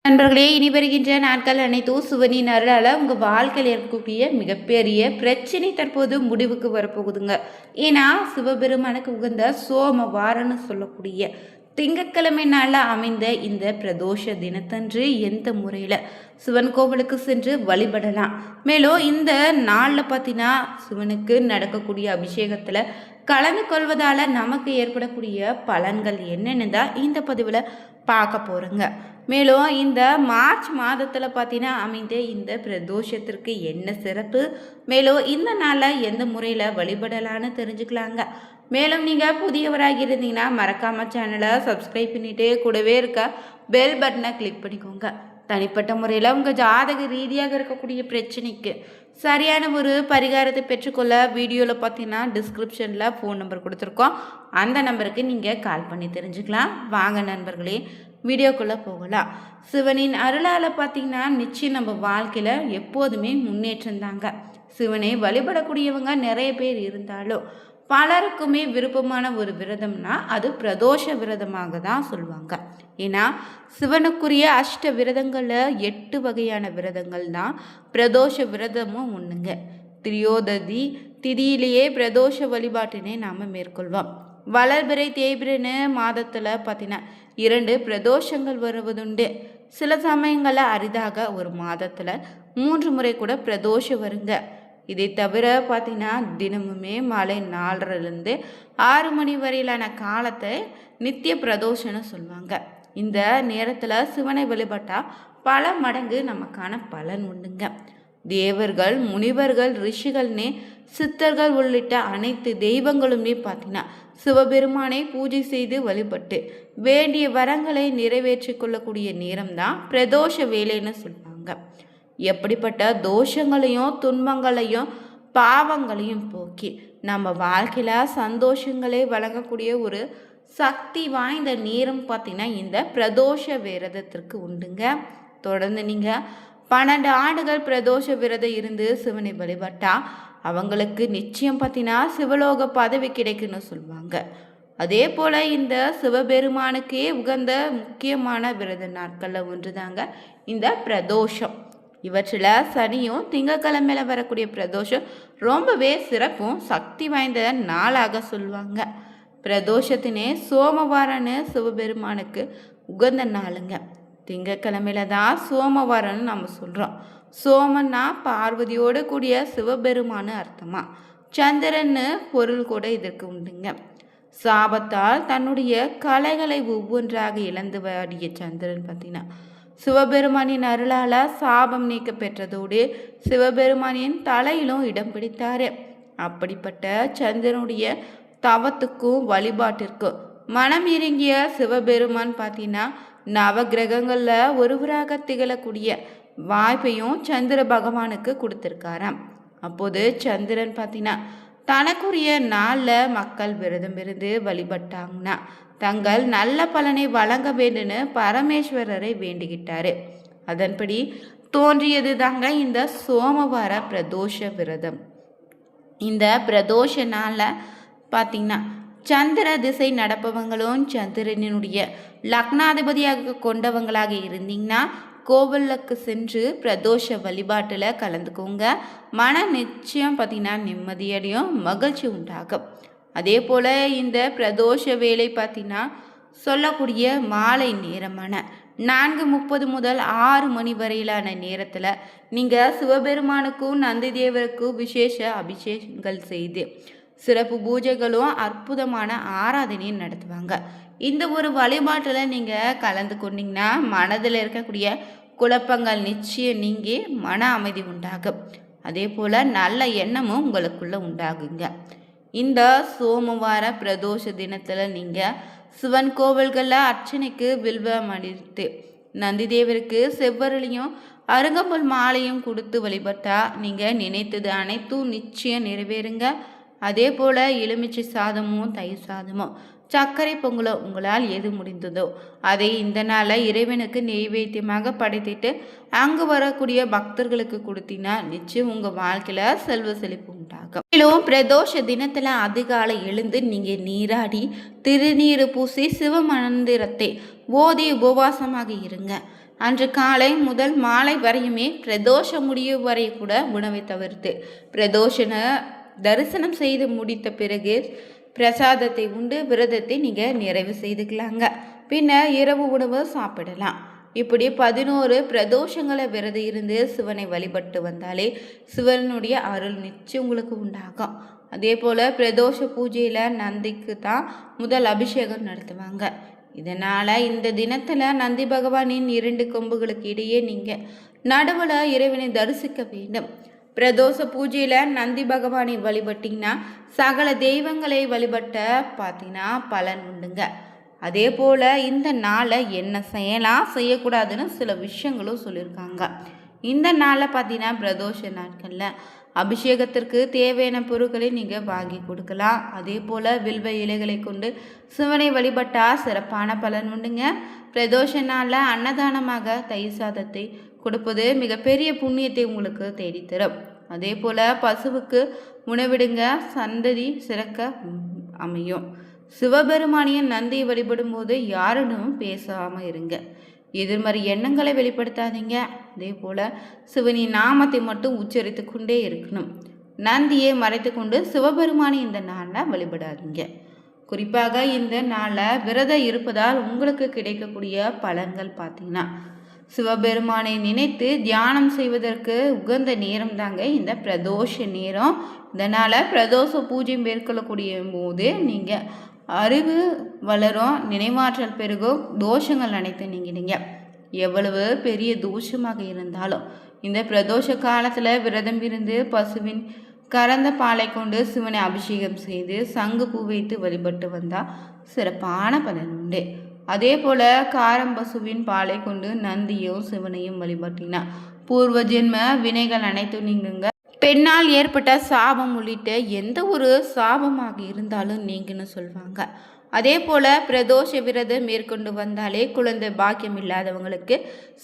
நண்பர்களே, இனி வருகின்ற நாட்கள் அனைத்தும் சிவனின் அருளால் உங்கள் வாழ்க்கையில் இருக்கக்கூடிய மிகப்பெரிய பிரச்சனை தற்போது முடிவுக்கு வரப்போகுதுங்க. ஏன்னா சிவபெருமானுக்கு உகந்த சோமவாரன்னு சொல்லக்கூடிய திங்கட்கிழமை நாளில் அமைந்த இந்த பிரதோஷ தினத்தன்று எந்த முறையில் சிவன் கோவிலுக்கு சென்று வழிபடலாம். மேலும் இந்த நாளில் பார்த்தீங்கன்னா சிவனுக்கு நடக்கக்கூடிய அபிஷேகத்தில் கலந்து கொள்வதால் நமக்கு ஏற்படக்கூடிய பலன்கள் என்னென்னு தான் இந்த பதிவில் பார்க்க போகிறோங்க. மேலும் இந்த மார்ச் மாதத்தில் பார்த்தீங்கன்னா அமைந்த இந்த பிரதோஷத்திற்கு என்ன சிறப்பு, மேலும் இந்த நாளில் எந்த முறையில் வழிபடலான்னு தெரிஞ்சுக்கலாங்க. மேலும் நீங்கள் புதியவராக இருந்தீங்கன்னா மறக்காமல் சேனலை சப்ஸ்கிரைப் பண்ணிவிட்டு கூடவே இருக்க பெல் பட்டனை கிளிக் பண்ணிக்கோங்க. தனிப்பட்ட முறையில் உங்கள் ஜாதக ரீதியாக இருக்கக்கூடிய பிரச்சனைக்கு சரியான ஒரு பரிகாரத்தை பெற்றுக்கொள்ள வீடியோவில் பார்த்தீங்கன்னா டிஸ்கிரிப்ஷனில் ஃபோன் நம்பர் கொடுத்துருக்கோம். அந்த நம்பருக்கு நீங்கள் கால் பண்ணி தெரிஞ்சுக்கலாம். வாங்க நண்பர்களே, வீடியோக்குள்ளே போகலாம். சிவனின் அருளால் பார்த்திங்கன்னா நிச்சயம் நம்ம வாழ்க்கையில் எப்போதுமே முன்னேற்றம் தாங்க. சிவனை வழிபடக்கூடியவங்க நிறைய பேர் இருந்தாலும் பலருக்குமே விருப்பமான ஒரு விரதம்னா அது பிரதோஷ விரதமாக தான் சொல்லுவாங்க. ஏன்னா சிவனுக்குரிய அஷ்ட விரதங்களில் 8 வகையான விரதங்கள் தான் பிரதோஷ விரதமும் ஒன்றுங்க. திரியோததி திதியிலேயே பிரதோஷ வழிபாட்டினை நாம் மேற்கொள்வோம். வளர்பிறை தேய்பிரைன்னு மாதத்தில் பார்த்தீங்கன்னா 2 பிரதோஷங்கள் வருவதுண்டு. சில சமயங்களில் அரிதாக ஒரு மாதத்தில் 3 முறை கூட பிரதோஷம் வருங்க. இதை தவிர பார்த்தீங்கன்னா தினமுமே மாலை 4:30 6 மணி வரையிலான காலத்தை நித்திய பிரதோஷம்னு சொல்லுவாங்க. இந்த நேரத்தில் சிவனை வழிபட்டால் பல மடங்கு நமக்கான பலன் உண்டுங்க. தேவர்கள், முனிவர்கள், ரிஷிகள்னே சித்தர்கள் உள்ளிட்ட அனைத்து தெய்வங்களுமே பார்த்தீங்கன்னா சிவபெருமானை பூஜை செய்து வழிபட்டு வேண்டிய வரங்களை நிறைவேற்றி கொள்ளக்கூடிய நேரம்தான் பிரதோஷ வேலைன்னு சொல்லுவாங்க. எப்படிப்பட்ட தோஷங்களையும் துன்பங்களையும் பாவங்களையும் போக்கி நம்ம வாழ்க்கையில் சந்தோஷங்களை வழங்கக்கூடிய ஒரு சக்தி வாய்ந்த நேரம் பார்த்திங்கன்னா இந்த பிரதோஷ விரதத்திற்கு உண்டுங்க. தொடர்ந்து நீங்கள் 12 ஆண்டுகள் பிரதோஷ விரதம் இருந்து சிவனை வழிபட்டா அவங்களுக்கு நிச்சயம் பார்த்தீங்கன்னா சிவலோக பதவி கிடைக்குன்னு சொல்லுவாங்க. அதே போல் இந்த சிவபெருமானுக்கே உகந்த முக்கியமான விரத நாட்களில் ஒன்று தாங்க இந்த பிரதோஷம். இவற்றில் சனியும் திங்கக்கிழமையில் வரக்கூடிய பிரதோஷம் ரொம்பவே சிறப்பும் சக்தி வாய்ந்த நாளாக சொல்லுவாங்க. பிரதோஷத்தினே சோமவாரன்னு சிவபெருமானுக்கு உகந்த நாளுங்க. திங்கக்கிழமையில தான் சோமவாரன்னு நம்ம சொல்கிறோம். சோமன்னா பார்வதியோடு கூடிய சிவபெருமானு அர்த்தமா. சந்திரன்னு பொருள் கூட இதற்கு உண்டுங்க. சாபத்தால் தன்னுடைய கலைகளை ஒவ்வொன்றாக இழந்து வாடிய சந்திரன் பார்த்தீங்கன்னா சிவபெருமானின் அருளால் சாபம் நீக்க பெற்றதோடு சிவபெருமானின் தலையிலும் இடம் பிடித்தார். அப்படிப்பட்ட சந்திரனுடைய தவத்துக்கும் வழிபாட்டிற்கும் மனம் இறங்கிய சிவபெருமான் பார்த்தீங்கன்னா நவகிரகங்களில் ஒருவராக திகழக்கூடிய வாய்ப்பையும் சந்திர பகவானுக்கு கொடுத்துருக்காராம். அப்போது சந்திரன் பார்த்தீங்கன்னா தனக்குரிய நாளில் மக்கள் விரதம் இருந்து வழிபட்டாங்கன்னா தங்கள் நல்ல பலனை வழங்க வேண்டுன்னு பரமேஸ்வரரை வேண்டிக்கிட்டாரு. அதன்படி தோன்றியது தாங்க இந்த சோமவார பிரதோஷ விரதம். இந்த பிரதோஷ நாளில் பார்த்தீங்கன்னா சந்திர திசை நடப்பவங்களும் சந்திரனுடைய லக்னாதிபதியாக கொண்டவங்களாக இருந்தீங்கன்னா கோவிலுக்கு சென்று பிரதோஷ வழிபாட்டில் கலந்துக்கோங்க. மன நிச்சயம் பார்த்தீங்கன்னா நிம்மதியடையும், மகிழ்ச்சி உண்டாகும். அதே போல் இந்த பிரதோஷ வேலை பார்த்தீங்கன்னா சொல்லக்கூடிய மாலை நேரமான 4:30 முதல் 6 மணி வரையிலான நேரத்தில் நீங்கள் சிவபெருமானுக்கும் நந்தி தேவருக்கும் விசேஷ அபிஷேகங்கள் செய்து சிறப்பு பூஜைகளும் அற்புதமான ஆராதனையும் நடத்துவாங்க. இந்த ஒரு வழிபாட்டில் நீங்கள் கலந்து கொண்டீங்கன்னா மனதில் இருக்கக்கூடிய குழப்பங்கள் நிச்சயம் நீங்கி மன அமைதி உண்டாகும். அதே போல் நல்ல எண்ணமும் உங்களுக்குள்ள உண்டாகுங்க. இந்த சோமவார பிரதோஷ தினத்தில் நீங்கள் சிவன் கோவில்களில் அர்ச்சனைக்கு வில்வம் அடித்து நந்தி தேவருக்கு செவ்வரளியும் அருங்கம்புல் மாலையும் கொடுத்து வழிபட்டால் நீங்கள் நினைத்தது அனைத்தும் நிச்சயம் நிறைவேறுங்க. அதே போல் எலுமிச்சை சாதமும் தயிர் சாதமும் சர்க்கரை பொங்கலோ உங்களால் எது முடிந்ததோ அதை இந்த நாளில் இறைவனுக்கு நெய்வேத்தியமாக படைத்திட்டு அங்கு வரக்கூடிய பக்தர்களுக்கு கொடுத்தீங்கன்னா நிச்சயம் உங்கள் வாழ்க்கையில் செல்வ செழிப்பு உண்டாகும். மேலும் பிரதோஷ தினத்தில் அதிகாலை எழுந்து நீங்கள் நீராடி திருநீர் பூசி சிவ மந்திரத்தை ஓதி உபவாசமாக இருங்க. அன்று காலை முதல் மாலை வரையுமே பிரதோஷ முடிவு வரை கூட உணவை தவிர்த்து பிரதோஷன தரிசனம் செய்து முடித்த பிறகு பிரசாதத்தை உண்டு விரதத்தை நீங்கள் நிறைவு செய்துக்கலாங்க. பின்னர் இரவு உணவு சாப்பிடலாம். இப்படி 11 பிரதோஷங்களை விரதம் இருந்து சிவனை வழிபட்டு வந்தாலே சிவனுடைய அருள் நிச்சயம் உங்களுக்கு உண்டாகும். அதே போல் பிரதோஷ பூஜையில் நந்திக்கு தான் முதல் அபிஷேகம் நடத்துவாங்க. இதனால் இந்த தினத்தில் நந்தி பகவானின் 2 கொம்புகளுக்கு இடையே நீங்கள் நடுவில் இறைவனை தரிசிக்க வேண்டும். பிரதோஷ பூஜையில் நந்தி பகவானை வழிபட்டிங்கன்னா சகல தெய்வங்களை வழிபட்ட பார்த்தீங்கன்னா பலன் உண்டுங்க. அதே போல் இந்த நாளை என்ன செய்யலாம் செய்யக்கூடாதுன்னு சில விஷயங்களும் சொல்லியிருக்காங்க. இந்த நாளில் பார்த்தீங்கன்னா பிரதோஷ நாட்களில் அபிஷேகத்திற்கு தேவையான பொருட்களை நீங்கள் வாங்கி கொடுக்கலாம். அதே போல் வில்வ இலைகளை கொண்டு சிவனை வழிபட்டால் சிறப்பான பலன் உண்டுங்க. பிரதோஷ நாளில் அன்னதானமாக தயிர் சாதத்தை கொடுப்பது மிகப்பெரிய புண்ணியத்தை உங்களுக்கு தேடித்தரும். அதே போல் பசுவுக்கு உணவிடுங்க, சந்ததி சிறக்க அமையும். சிவபெருமானிய நந்தியை வழிபடும் போது யாருன்னு பேசாமல் இருங்க. எதிர்மறை எண்ணங்களை வெளிப்படுத்தாதீங்க. அதே போல் சிவனின் நாமத்தை மட்டும் உச்சரித்து கொண்டே இருக்கணும். நந்தியை மறைத்து கொண்டு சிவபெருமானி இந்த நாளில் வழிபடாதீங்க. குறிப்பாக இந்த நாளில் விரதம் இருப்பதால் உங்களுக்கு கிடைக்கக்கூடிய பலன்கள் பார்த்தீங்கன்னா சிவபெருமானை நினைத்து தியானம் செய்வதற்கு உகந்த நேரம் தாங்க இந்த பிரதோஷ நேரம். இதனால் பிரதோஷ பூஜை மேற்கொள்ளக்கூடிய போது நீங்கள் அறிவு வளரும், நினைவாற்றல் பெருகும், தோஷங்கள் அனைத்து நீங்கிடுங்க. எவ்வளவு பெரிய தோஷமாக இருந்தாலும் இந்த பிரதோஷ காலத்தில் விரதம் இருந்து பசுவின் கறந்த பாலை கொண்டு சிவனை அபிஷேகம் செய்து சங்கு பூ வைத்து வழிபட்டு வந்தால் சிறப்பான பலன் உண்டு. அதே போல் காரம்பசுவின் பாலை கொண்டு நந்தியும் சிவனையும் வழிபட்டினா பூர்வ ஜென்ம வினைகள் அனைத்தும் நீங்குங்க. பெண்ணால் ஏற்பட்ட சாபம் உள்ளிட்ட எந்த ஒரு சாபமாக இருந்தாலும் நீங்கன்னு சொல்லுவாங்க. அதே போல் பிரதோஷ விரதம் மேற்கொண்டு வந்தாலே குழந்தை பாக்கியம் இல்லாதவங்களுக்கு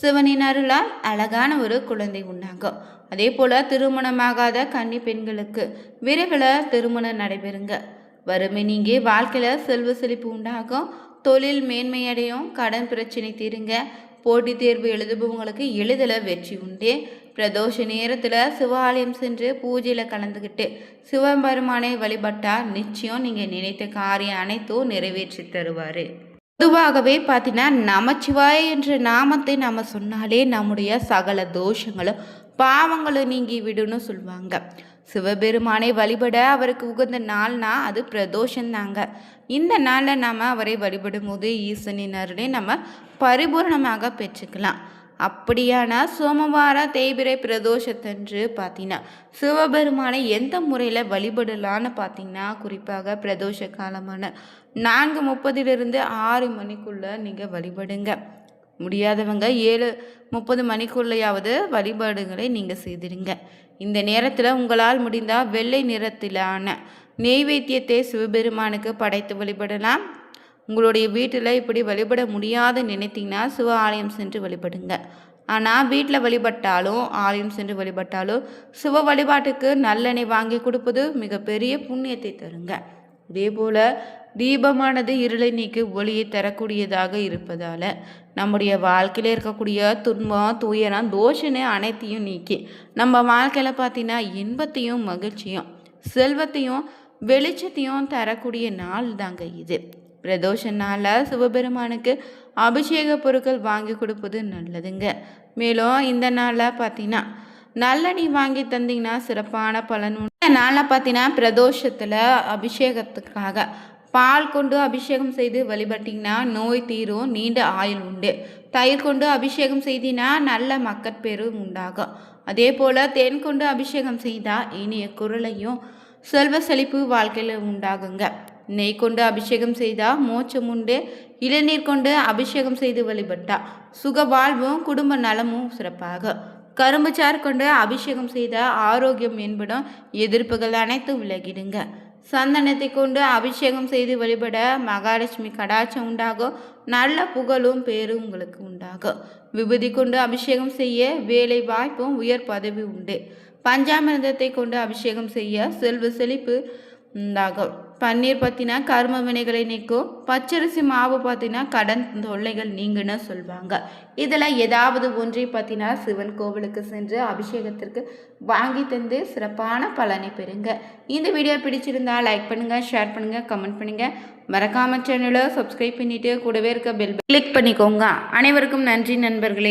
சிவனின் அருளால் அழகான ஒரு குழந்தை உண்டாகும். அதே போல் திருமணமாகாத கன்னி பெண்களுக்கு விரைவில் திருமணம் நடைபெறுங்க. வறுமை நீங்கி வாழ்க்கையில் செல்வ செழிப்பு உண்டாகும். தொழில் மேன்மையடையும். கடன் பிரச்சனை தீருங்க. போட்டித் தேர்வு எழுதுபவங்களுக்கு எளிதில் வெற்றி உண்டு. பிரதோஷ நேரத்தில் சிவாலயம் சென்று பூஜையில் கலந்துக்கிட்டு சிவபெருமானை வழிபட்டால் நிச்சயம் நீங்கள் நினைத்த காரியம் அனைத்தும் நிறைவேற்றி தருவார். பொதுவாகவே பார்த்தீங்கன்னா நமச்சிவாய என்ற நாமத்தை நம்ம சொன்னாலே நம்முடைய சகல தோஷங்களும் பாவங்களும் நீங்கி விடுன்னு சொல்லுவாங்க. சிவபெருமானை வழிபட அவருக்கு உகந்த நாள்னா அது பிரதோஷந்தாங்க. இந்த நாளில் நாம் அவரை வழிபடும் போது ஈசனின் அருளை நம்ம பரிபூர்ணமாக பெற்றுக்கலாம். அப்படியான சோமவார தேய்பிரை பிரதோஷத்தன்று பார்த்தீங்கன்னா சிவபெருமானை எந்த முறையில் வழிபடலான்னு பார்த்தீங்கன்னா குறிப்பாக பிரதோஷ காலமான 4:30 6 மணிக்குள்ளே நீங்கள் வழிபடுங்க. முடியாதவங்க 7:30 மணிக்குள்ளையாவது வழிபாடுகளை நீங்கள் செய்திடுங்க. இந்த நேரத்தில் உங்களால் முடிந்தால் வெள்ளை நிறத்திலான நெய்வேத்தியத்தை சிவபெருமானுக்கு படைத்து வழிபடலாம். உங்களுடைய வீட்டில் இப்படி வழிபட முடியாது நினைத்தீங்கன்னா சிவ ஆலயம் சென்று வழிபடுங்க. ஆனால் வீட்டில் வழிபட்டாலும் ஆலயம் சென்று வழிபட்டாலும் சிவ வழிபாட்டுக்கு நல்லெண்ணெய் வாங்கி கொடுப்பது மிகப்பெரிய புண்ணியத்தை தருங்க. இதே போல் தீபமானது இருளை நீக்கி ஒளியை தரக்கூடியதாக இருப்பதால் நம்முடைய வாழ்க்கையில் இருக்கக்கூடிய துன்பம் துயரம் தோஷனை அனைத்தையும் நீக்கி நம்ம வாழ்க்கையில் பார்த்தீங்கன்னா இன்பத்தையும் மகிழ்ச்சியும் செல்வத்தையும் வெளிச்சத்தையும் தரக்கூடிய நாள் தாங்க இது. பிரதோஷ நாளில் சிவபெருமானுக்கு அபிஷேக பொருட்கள் வாங்கி கொடுப்பது நல்லதுங்க. மேலும் இந்த நாளில் பார்த்தீங்கன்னா நல்லெண்ணெய் வாங்கி தந்தீங்கன்னா சிறப்பான பலன் உண்டு. இந்த நாளில் பார்த்தீங்கன்னா பிரதோஷத்தில் அபிஷேகத்துக்காக பால் கொண்டு அபிஷேகம் செய்து வழிபட்டிங்கன்னா நோய் தீரும், நீண்ட ஆயுள் உண்டு. தயிர் கொண்டு அபிஷேகம் செய்தினா நல்ல மக்கட்பேரு உண்டாகும். அதே போல் தேன் கொண்டு அபிஷேகம் செய்தால் இனிய குரலையும் செல்வ செழிப்பு வாழ்க்கையில் உண்டாகுங்க. நெய் கொண்டு அபிஷேகம் செய்தால் மோட்சம் உண்டு. இளநீர் கொண்டு அபிஷேகம் செய்து வழிபட்டால் சுக வாழ்வும் குடும்ப நலமும் சிறப்பாகும். கரும்புச்சாறு கொண்டு அபிஷேகம் செய்தால் ஆரோக்கியம் என்படும், எதிர்ப்புகள் அனைத்தும் விலகிடுங்க. சந்தனத்தை கொண்டு அபிஷேகம் செய்து வழிபட மகாலட்சுமி கடாட்சம் உண்டாகும், நல்ல புகழும் பேரும் உங்களுக்கு உண்டாகும். விபூதி கொண்டு அபிஷேகம் செய்ய வேலை வாய்ப்பும் உயர் பதவி உண்டு. பஞ்சாமிர்தத்தை கொண்டு அபிஷேகம் செய்ய செல்வ செழிப்பு உண்டாகும். பன்னீர் பார்த்தீங்கன்னா கரும வினைகளை நீக்கும். பச்சரிசி மாவு பார்த்தீங்கன்னா கடன் தொல்லைகள் நீங்குன்னு சொல்லுவாங்க. இதில் ஏதாவது ஒன்றை பார்த்தீங்கன்னா சிவன் கோவிலுக்கு சென்று அபிஷேகத்திற்கு வாங்கி தந்து சிறப்பான பலனை பெறுங்க. இந்த வீடியோ பிடிச்சிருந்தா லைக் பண்ணுங்கள், ஷேர் பண்ணுங்கள், கமெண்ட் பண்ணுங்கள். மறக்காம சேனலை சப்ஸ்கிரைப் பண்ணிவிட்டு கூடவே இருக்க பெல் கிளிக் பண்ணிக்கோங்க. அனைவருக்கும் நன்றி நண்பர்களே.